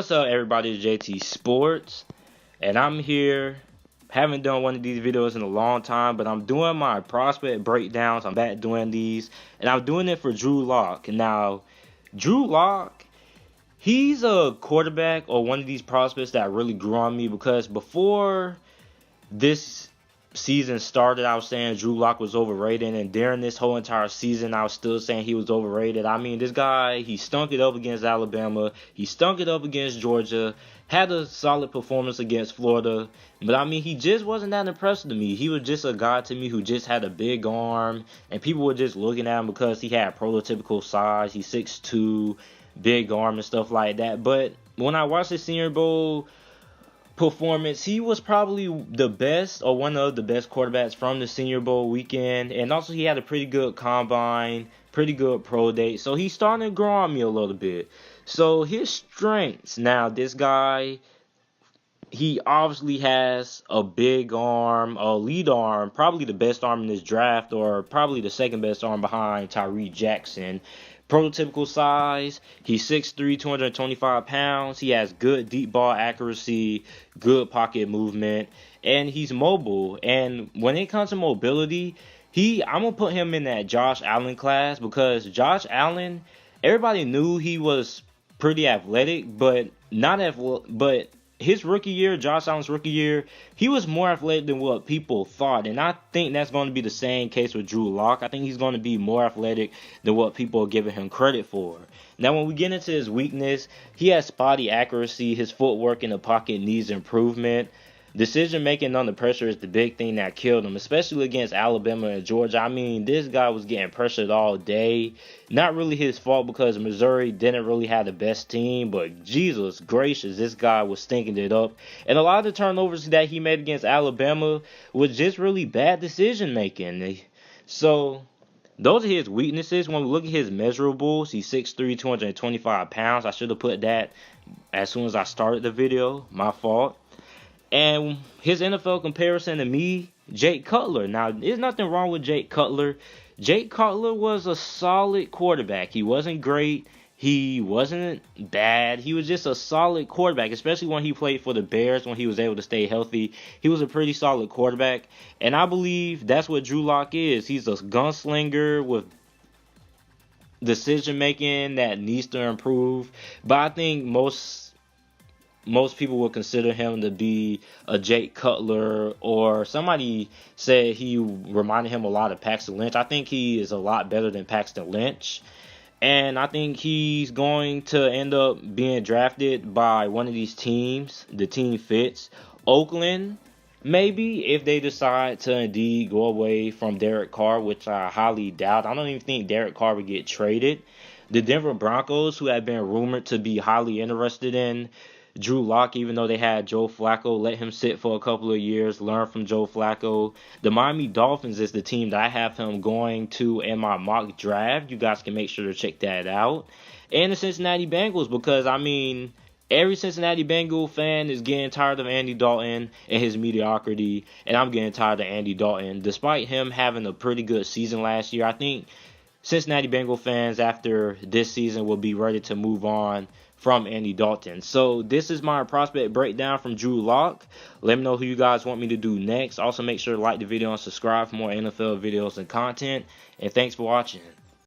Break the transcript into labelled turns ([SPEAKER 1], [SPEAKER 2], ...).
[SPEAKER 1] What's up, everybody? It's JT Sports, and I'm here. Haven't done one of these videos in a long time, but I'm doing my prospect breakdowns. I'm back doing these, and I'm doing it for Drew Lock. Now, Drew Lock, he's a quarterback or one of these prospects that really grew on me, because before this season started, I was saying Drew Lock was overrated, and during this whole entire season, I was still saying he was overrated. I mean, this guy, he stunk it up against Alabama, he stunk it up against Georgia, had a solid performance against Florida, but I mean, he just wasn't that impressive to me. He was just a guy to me who just had a big arm, and people were just looking at him because he had prototypical size. He's 6'2", big arm and stuff like that. But when I watched the Senior Bowl performance, he was probably the best or one of the best quarterbacks from the Senior Bowl weekend, and also he had a pretty good combine, pretty good pro day, so he's starting to grow on me a little bit. So his strengths, now this guy, he obviously has a big arm, a lead arm, probably the best arm in this draft, or probably the second best arm behind Tyree Jackson. Prototypical size, he's 6'3", 225 pounds. He has good deep ball accuracy, good pocket movement, and he's mobile. And when it comes to mobility, I'm going to put him in that Josh Allen class, because Josh Allen, everybody knew he was pretty athletic, but his rookie year, Josh Allen's rookie year, he was more athletic than what people thought. And I think that's going to be the same case with Drew Lock. I think he's going to be more athletic than what people are giving him credit for. Now, when we get into his weakness, he has spotty accuracy. His footwork in the pocket needs improvement. Decision making under pressure is the big thing that killed him, especially against Alabama and Georgia. I mean, this guy was getting pressured all day. Not really his fault, because Missouri didn't really have the best team, but Jesus gracious, this guy was stinking it up. And a lot of the turnovers that he made against Alabama was just really bad decision making. So those are his weaknesses. When we look at his measurables, he's 6'3", 225 pounds. I should have put that as soon as I started the video. My fault. And his NFL comparison to me, Jake Cutler. Now, there's nothing wrong with Jake Cutler. Jake Cutler was a solid quarterback. He wasn't great. He wasn't bad. He was just a solid quarterback, especially when he played for the Bears, when he was able to stay healthy. He was a pretty solid quarterback. And I believe that's what Drew Lock is. He's a gunslinger with decision-making that needs to improve. But I think most people would consider him to be a Jake Cutler, or somebody said he reminded him a lot of Paxton Lynch. I think he is a lot better than Paxton Lynch, and I think he's going to end up being drafted by one of these teams. The team fits. Oakland, maybe, if they decide to indeed go away from Derek Carr, which I highly doubt. I don't even think Derek Carr would get traded. The Denver Broncos, who have been rumored to be highly interested in Drew Lock, even though they had Joe Flacco, let him sit for a couple of years, learn from Joe Flacco. The Miami Dolphins is the team that I have him going to in my mock draft. You guys can make sure to check that out. And the Cincinnati Bengals, because, I mean, every Cincinnati Bengal fan is getting tired of Andy Dalton and his mediocrity, and I'm getting tired of Andy Dalton. Despite him having a pretty good season last year, I think Cincinnati Bengal fans after this season will be ready to move on from Andy Dalton. So this is my prospect breakdown from Drew Lock. Let me know who you guys want me to do next. Also, make sure to like the video and subscribe for more NFL videos and content. And thanks for watching.